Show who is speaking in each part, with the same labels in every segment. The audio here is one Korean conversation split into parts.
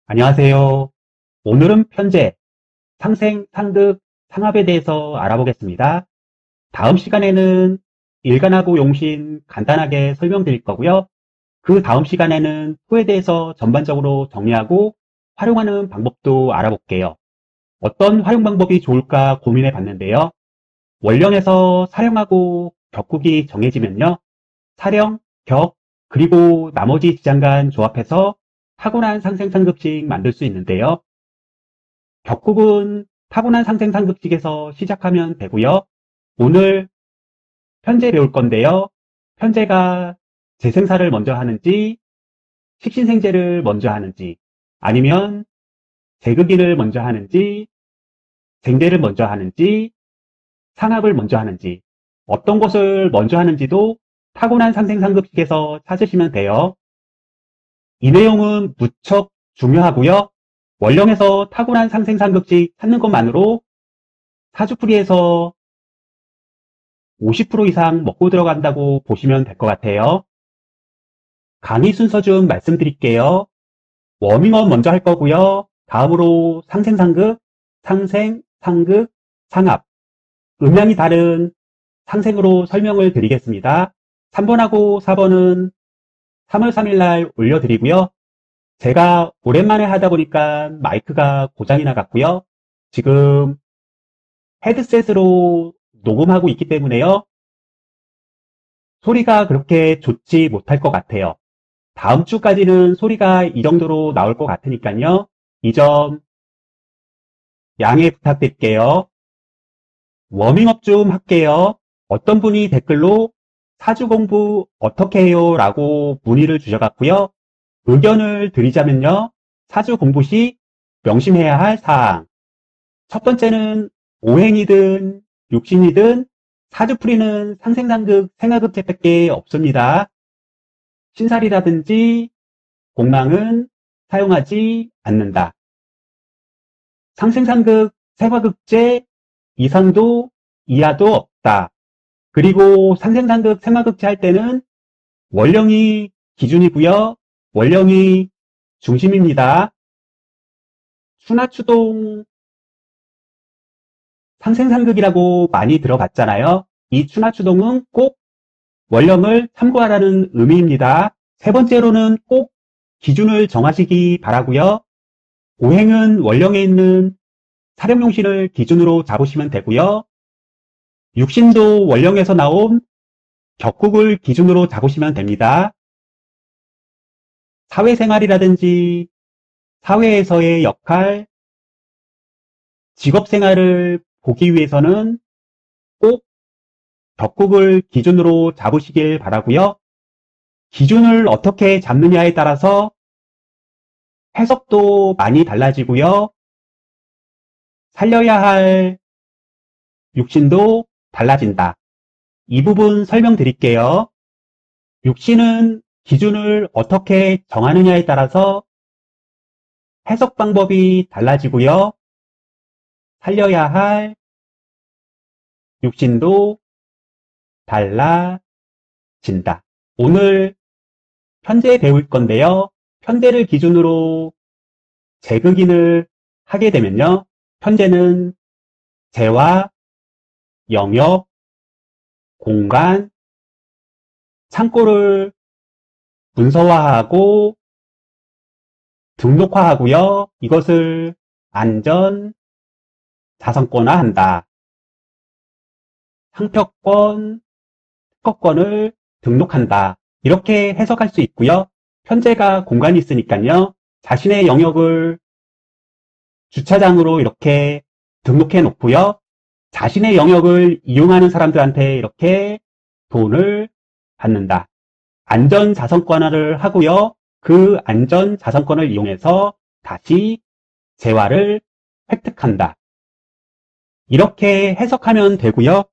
Speaker 1: 안녕하세요. 오늘은 편제, 상생, 상득, 상합에 대해서 알아보겠습니다. 다음 시간에는 일간하고 용신 간단하게 설명드릴 거고요. 그 다음 시간에는 토에 대해서 전반적으로 정리하고 활용하는 방법도 알아볼게요. 어떤 활용 방법이 좋을까 고민해 봤는데요. 원령에서 사령하고 격국이 정해지면요. 사령, 격, 그리고 나머지 지장간 조합해서 타고난 상생상급식 만들 수 있는데요. 격국은 타고난 상생상급식에서 시작하면 되고요. 오늘 편제 배울 건데요. 편제가 재생사를 먼저 하는지, 식신생제를 먼저 하는지, 아니면 재극인을 먼저 하는지, 생제를 먼저 하는지, 상합을 먼저 하는지, 어떤 것을 먼저 하는지도 타고난 상생상급식에서 찾으시면 돼요. 이 내용은 무척 중요하고요. 원령에서 타고난 상생상급식 찾는 것만으로 사주풀이에서 50% 이상 먹고 들어간다고 보시면 될 것 같아요. 강의 순서 좀 말씀드릴게요. 워밍업 먼저 할 거고요. 다음으로 상생상급, 상생, 상급, 상합, 음양이 다른 상생으로 설명을 드리겠습니다. 3번하고 4번은 3월 3일 날 올려드리고요. 제가 오랜만에 하다 보니까 마이크가 고장이 나갔고요. 지금 헤드셋으로 녹음하고 있기 때문에요. 소리가 그렇게 좋지 못할 것 같아요. 다음 주까지는 소리가 이 정도로 나올 것 같으니까요. 이 점 양해 부탁드릴게요. 워밍업 좀 할게요. 어떤 분이 댓글로 사주 공부 어떻게 해요? 라고 문의를 주셔갖고요. 의견을 드리자면요. 사주 공부 시 명심해야 할 사항. 첫 번째는 오행이든 육신이든 사주풀이는 상생상극, 생화급제밖에 없습니다. 신살이라든지 공망은 사용하지 않는다. 상생상극, 생화급제 이상도 이하도 없다. 그리고 상생상극, 생화급제 할 때는 원령이 기준이고요. 원령이 중심입니다. 추나추동 상생상극이라고 많이 들어봤잖아요. 이 추나추동은 꼭 원령을 참고하라는 의미입니다. 세 번째로는 꼭 기준을 정하시기 바라고요. 오행은 원령에 있는 사령용신을 기준으로 잡으시면 되고요. 육신도 원령에서 나온 격국을 기준으로 잡으시면 됩니다. 사회생활이라든지 사회에서의 역할, 직업생활을 보기 위해서는 꼭 격국을 기준으로 잡으시길 바라고요. 기준을 어떻게 잡느냐에 따라서 해석도 많이 달라지고요. 살려야 할 육신도 달라진다. 이 부분 설명드릴게요. 육신은 기준을 어떻게 정하느냐에 따라서 해석 방법이 달라지고요. 살려야 할 육신도 달라진다. 오늘 편제 배울 건데요. 편제를 기준으로 재극인을 하게 되면요. 편제는 재와 영역, 공간, 창고를 문서화하고 등록화하고요. 이것을 안전, 자산권화한다. 상표권, 특허권을 등록한다. 이렇게 해석할 수 있고요. 편제가 공간이 있으니까요. 자신의 영역을 주차장으로 이렇게 등록해 놓고요. 자신의 영역을 이용하는 사람들한테 이렇게 돈을 받는다. 안전자산권화를 하고요. 그 안전자산권을 이용해서 다시 재화를 획득한다. 이렇게 해석하면 되고요.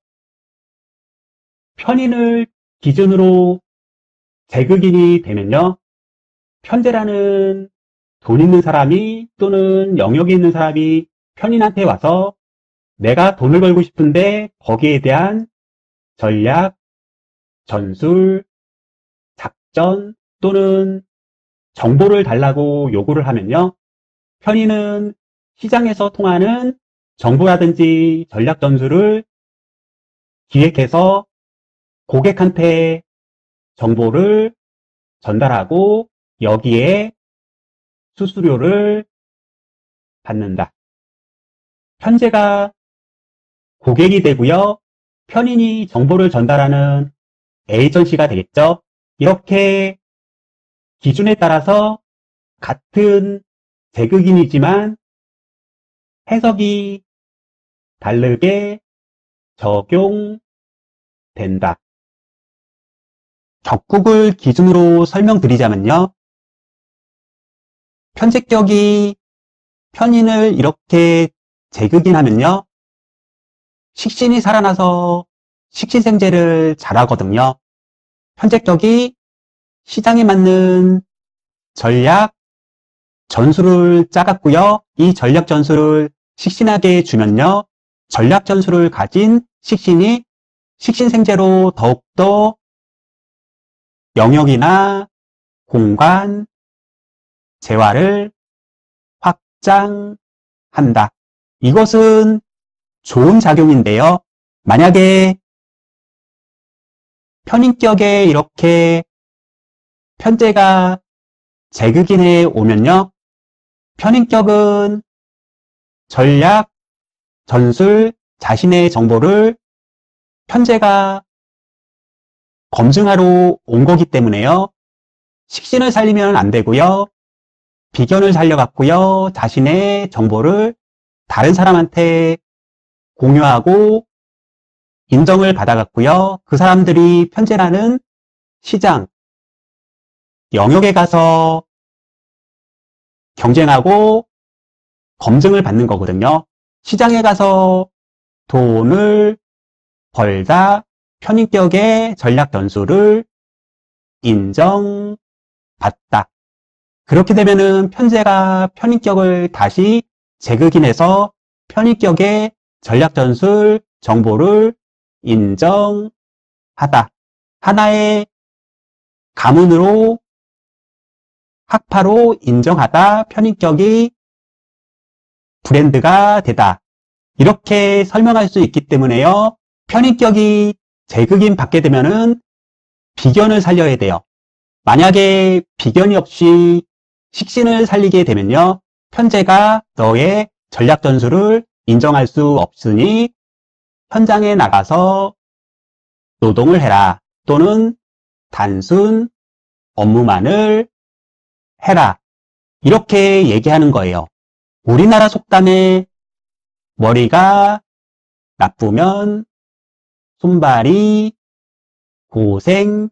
Speaker 1: 편인을 기준으로 재극인이 되면요. 편제라는 돈 있는 사람이 또는 영역이 있는 사람이 편인한테 와서 내가 돈을 벌고 싶은데 거기에 대한 전략, 전술, 작전 또는 정보를 달라고 요구를 하면요. 편의는 시장에서 통하는 정보라든지 전략 전술을 기획해서 고객한테 정보를 전달하고 여기에 수수료를 받는다. 편제가 고객이 되고요. 편인이 정보를 전달하는 에이전시가 되겠죠. 이렇게 기준에 따라서 같은 제극인이지만 해석이 다르게 적용된다. 격국을 기준으로 설명드리자면요. 편제격이 편인을 이렇게 제극인하면요. 식신이 살아나서 식신생제를 잘하거든요. 편제격이 시장에 맞는 전략 전술을 짜갔고요. 이 전략 전술을 식신하게 주면요. 전략 전술을 가진 식신이 식신생제로 더욱더 영역이나 공간, 재화를 확장한다. 이것은 좋은 작용인데요. 만약에 편인격에 이렇게 편제가 제극인에 오면요. 편인격은 전략, 전술, 자신의 정보를 편제가 검증하러 온 거기 때문에요. 식신을 살리면 안 되고요. 비견을 살려갖고요. 자신의 정보를 다른 사람한테 공유하고 인정을 받아갖고요. 그 사람들이 편제라는 시장, 영역에 가서 경쟁하고 검증을 받는 거거든요. 시장에 가서 돈을 벌자 편인격의 전략 전술을 인정받다. 그렇게 되면은 편제가 편인격을 다시 제극인해서 편인격의 전략 전술 정보를 인정하다. 하나의 가문으로 학파로 인정하다. 편인격이 브랜드가 되다. 이렇게 설명할 수 있기 때문에요. 편인격이 제극인 받게 되면은 비견을 살려야 돼요. 만약에 비견이 없이 식신을 살리게 되면요. 편제가 너의 전략 전술을 인정할 수 없으니 현장에 나가서 노동을 해라. 또는 단순 업무만을 해라. 이렇게 얘기하는 거예요. 우리나라 속담에 머리가 나쁘면 손발이 고생이다.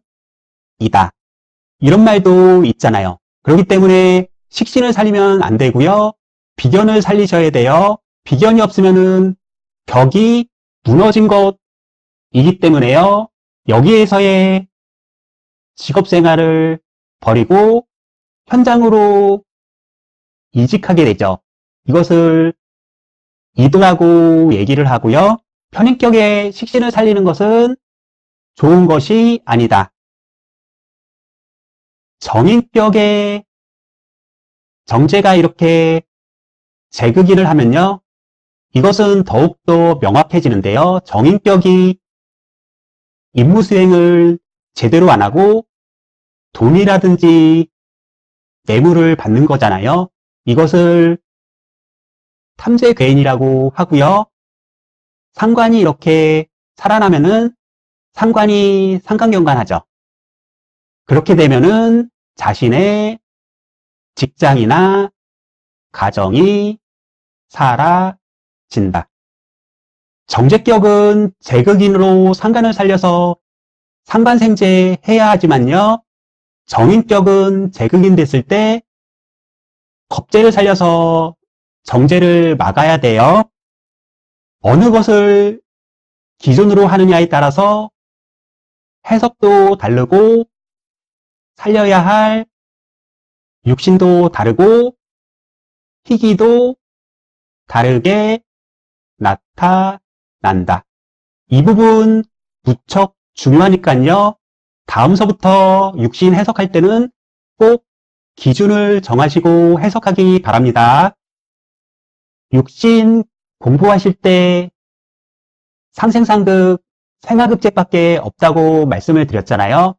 Speaker 1: 이런 말도 있잖아요. 그렇기 때문에 식신을 살리면 안 되고요. 비견을 살리셔야 돼요. 비견이 없으면은 격이 무너진 것이기 때문에요. 여기에서의 직업생활을 버리고 현장으로 이직하게 되죠. 이것을 이도라고 얘기를 하고요. 편인격의 식신을 살리는 것은 좋은 것이 아니다. 정인격의 정제가 이렇게 제극인을 하면요. 이것은 더욱더 명확해지는데요. 정인격이 임무 수행을 제대로 안 하고 돈이라든지 뇌물을 받는 거잖아요. 이것을 탐재괴인이라고 하고요. 상관이 이렇게 살아나면은 상관이 상관경관하죠. 그렇게 되면은 자신의 직장이나 가정이 사라진다. 정제격은 제극인으로 상관을 살려서 상관생제 해야 하지만요. 정인격은 제극인 됐을 때 겁제를 살려서 정제를 막아야 돼요. 어느 것을 기준으로 하느냐에 따라서 해석도 다르고 살려야 할 육신도 다르고 희귀도 다르게 나타난다. 이 부분 무척 중요하니까요. 다음서부터 육신 해석할 때는 꼭 기준을 정하시고 해석하기 바랍니다. 육신 공부하실 때 상생상극, 생화급제밖에 없다고 말씀을 드렸잖아요.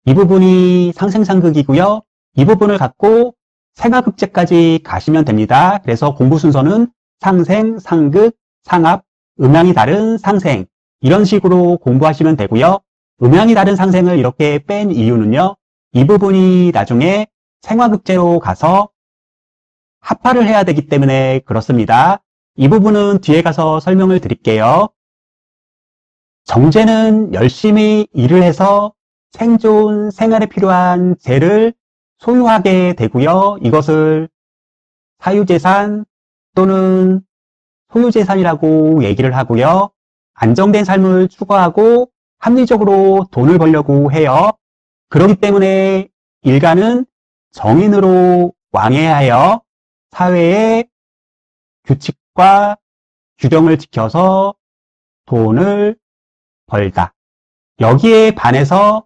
Speaker 1: 이 부분이 상생상극이고요. 이 부분을 갖고 생화급제까지 가시면 됩니다. 그래서 공부 순서는 상생, 상극, 상합, 음양이 다른 상생 이런 식으로 공부하시면 되고요. 음양이 다른 상생을 이렇게 뺀 이유는요. 이 부분이 나중에 생화급제로 가서 합파를 해야 되기 때문에 그렇습니다. 이 부분은 뒤에 가서 설명을 드릴게요. 정제는 열심히 일을 해서 생존, 생활에 필요한 재를 소유하게 되고요. 이것을 사유재산 또는 소유재산이라고 얘기를 하고요. 안정된 삶을 추구하고 합리적으로 돈을 벌려고 해요. 그렇기 때문에 일가는 정인으로 왕해하여 사회의 규칙과 규정을 지켜서 돈을 벌다. 여기에 반해서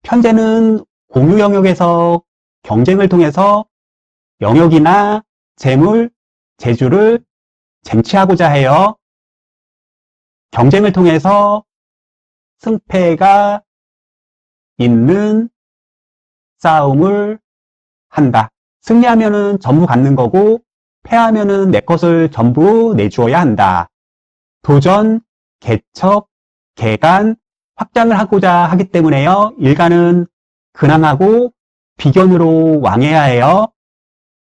Speaker 1: 편제는 공유 영역에서 경쟁을 통해서 영역이나 재물, 재주를 쟁취하고자 해요. 경쟁을 통해서 승패가 있는 싸움을 한다. 승리하면은 전부 갖는 거고 패하면은 내 것을 전부 내주어야 한다. 도전, 개척, 개간, 확장을 하고자 하기 때문에요. 일가는 근황하고 비견으로 왕해야 해요.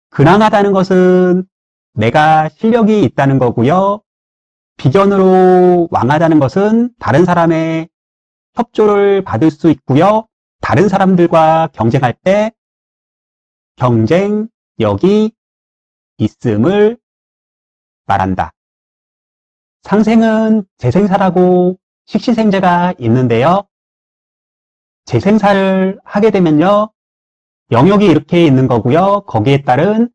Speaker 1: 근황하다는 것은 내가 실력이 있다는 거고요. 비견으로 왕하다는 것은 다른 사람의 협조를 받을 수 있고요. 다른 사람들과 경쟁할 때 경쟁력이 있음을 말한다. 상생은 재생사라고 식시생제가 있는데요. 재생사를 하게 되면요. 영역이 이렇게 있는 거고요. 거기에 따른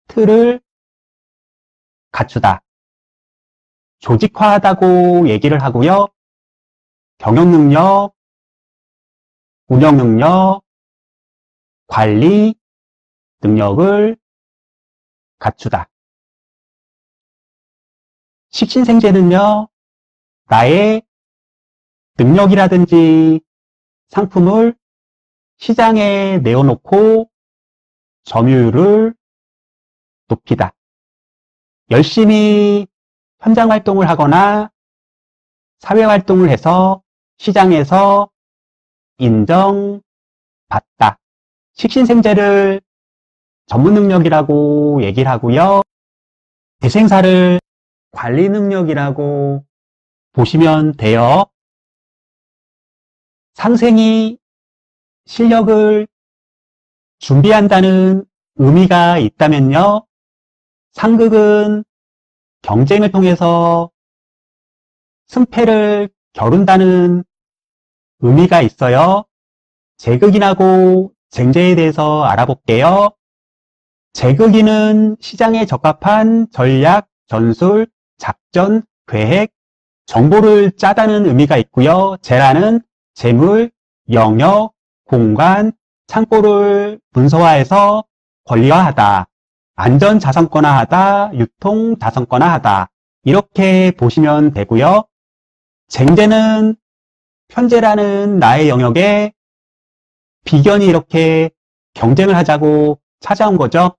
Speaker 1: 틀을 갖추다. 조직화하다고 얘기를 하고요. 경영능력, 운영능력, 관리 능력을 갖추다. 식신생제는요. 나의 능력이라든지 상품을 시장에 내어놓고 점유율을 높이다. 열심히 현장 활동을 하거나 사회 활동을 해서 시장에서 인정받다. 식신생제를 전문 능력이라고 얘기를 하고요. 재생사를 관리 능력이라고 보시면 돼요. 상생이 실력을 준비한다는 의미가 있다면요. 상극은 경쟁을 통해서 승패를 겨룬다는 의미가 있어요. 재극인하고 쟁제에 대해서 알아볼게요. 재극인은 시장에 적합한 전략, 전술, 작전, 계획, 정보를 짜다는 의미가 있고요. 재라는 재물, 영역, 공간, 창고를 문서화해서 권리화하다. 안전 자산권화하다, 유통 자산권화하다. 이렇게 보시면 되고요. 쟁제는 편제라는 나의 영역에 비견이 이렇게 경쟁을 하자고 찾아온 거죠.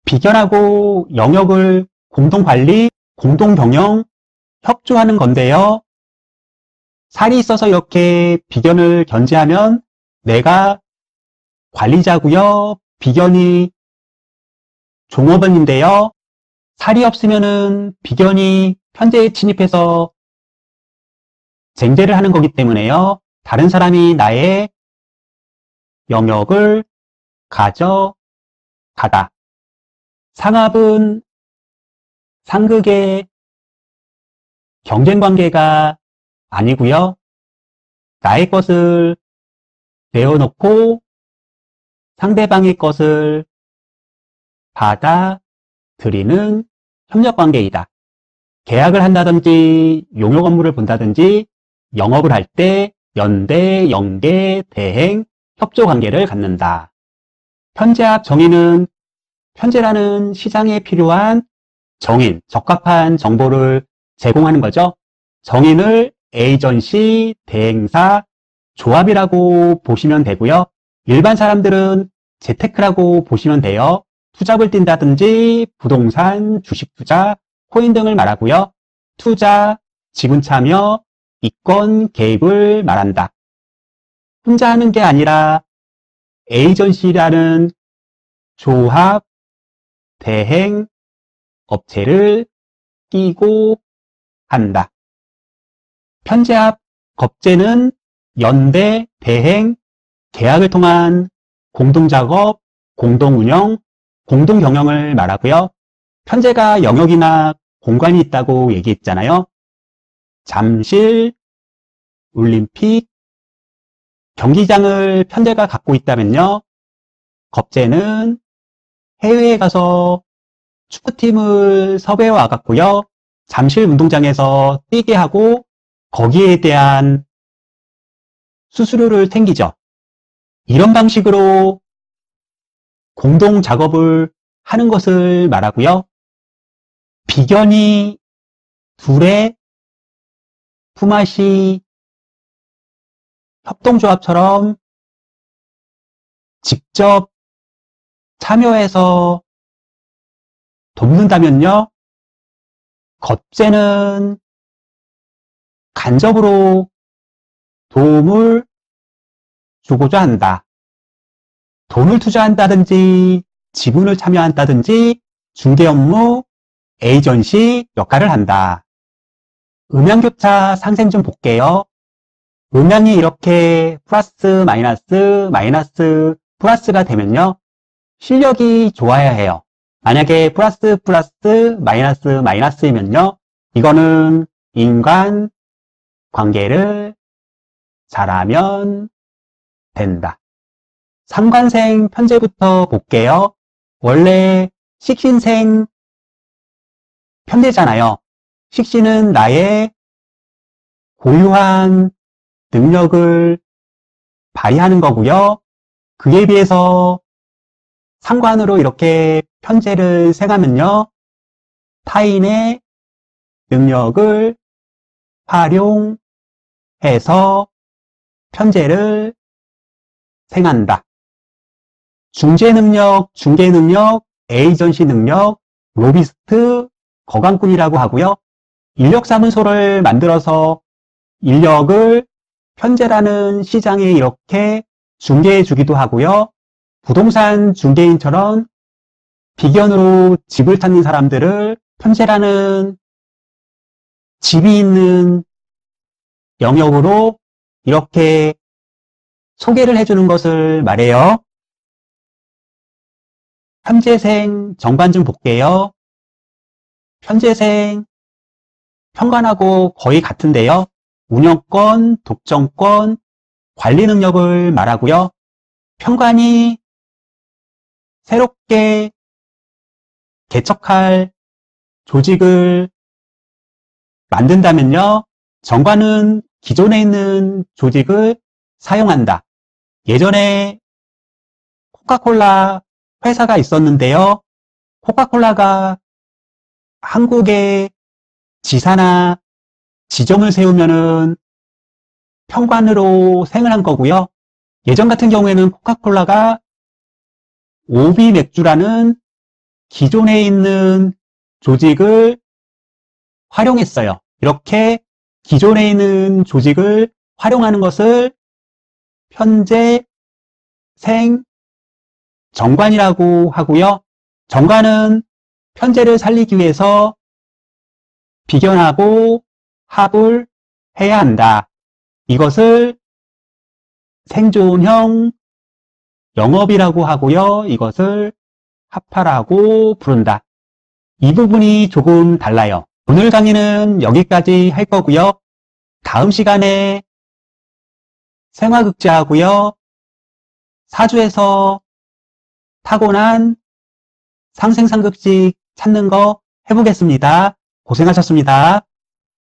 Speaker 1: 비견하고 영역을 공동관리, 공동경영, 협조하는 건데요. 살이 있어서 이렇게 비견을 견제하면 내가 관리자고요. 비견이 종업원인데요. 살이 없으면은 비견이 편제에 침입해서 쟁제를 하는 거기 때문에요. 다른 사람이 나의 영역을 가져가다. 상합은 상극의 경쟁관계가 아니고요. 나의 것을 내어놓고 상대방의 것을 받아들이는 협력관계이다. 계약을 한다든지 용역 업무를 본다든지 영업을 할 때 연대, 연계, 대행, 협조관계를 갖는다. 편제학 정의는 편제라는 시장에 필요한 정인, 적합한 정보를 제공하는 거죠. 정인을 에이전시, 대행사, 조합이라고 보시면 되고요. 일반 사람들은 재테크라고 보시면 돼요. 투잡을 뛴다든지 부동산, 주식 투자, 코인 등을 말하고요. 투자, 지분 참여, 이권 개입을 말한다. 혼자 하는 게 아니라 에이전시라는 조합, 대행, 업체를 끼고 한다. 편제합, 겁제는 연대, 대행, 계약을 통한 공동작업, 공동운영, 공동경영을 말하고요. 편제가 영역이나 공간이 있다고 얘기했잖아요. 잠실, 올림픽, 경기장을 편제가 갖고 있다면요. 겁제는 해외에 가서 축구팀을 섭외해 와갖고요. 잠실 운동장에서 뛰게 하고 거기에 대한 수수료를 탱기죠. 이런 방식으로 공동 작업을 하는 것을 말하고요. 비견이 둘의 품앗이 협동조합처럼 직접 참여해서 돕는다면요. 겁제는 간접으로 도움을 주고자 한다. 돈을 투자한다든지 지분을 참여한다든지 중개 업무, 에이전시 역할을 한다. 음양교차 상생 좀 볼게요. 음양이 이렇게 플러스, 마이너스, 플러스가 되면요. 실력이 좋아야 해요. 만약에 플러스, 마이너스이면요. 이거는 인간 관계를 잘하면 된다. 상관생 편제부터 볼게요. 원래 식신생 편제잖아요. 식신은 나의 고유한 능력을 발휘하는 거고요. 그에 비해서 상관으로 이렇게 편제를 생하면요. 타인의 능력을 활용해서 편제를 생한다. 중재 능력, 중개 능력, 에이전시 능력, 로비스트, 거강꾼이라고 하고요. 인력사무소를 만들어서 인력을 편제라는 시장에 이렇게 중개해 주기도 하고요. 부동산 중개인처럼 비견으로 집을 찾는 사람들을 편제라는 집이 있는 영역으로 이렇게 소개를 해주는 것을 말해요. 편제생 정관 좀 볼게요. 편제생 편관하고 거의 같은데요. 운영권, 독점권, 관리 능력을 말하고요. 편관이 새롭게 개척할 조직을 만든다면요. 정관은 기존에 있는 조직을 사용한다. 예전에 코카콜라 회사가 있었는데요. 코카콜라가 한국에 지사나 지점을 세우면은 편관으로 생을 한 거고요. 예전 같은 경우에는 코카콜라가 오비 맥주라는 기존에 있는 조직을 활용했어요. 이렇게 기존에 있는 조직을 활용하는 것을 편제, 생, 정관이라고 하고요. 정관은 편제를 살리기 위해서 비견하고 합을 해야 한다. 이것을 생존형 영업이라고 하고요. 이것을 합하라고 부른다. 이 부분이 조금 달라요. 오늘 강의는 여기까지 할 거고요. 다음 시간에 생화극제하고요. 사주에서 타고난 상생상극식 찾는 거 해보겠습니다. 고생하셨습니다.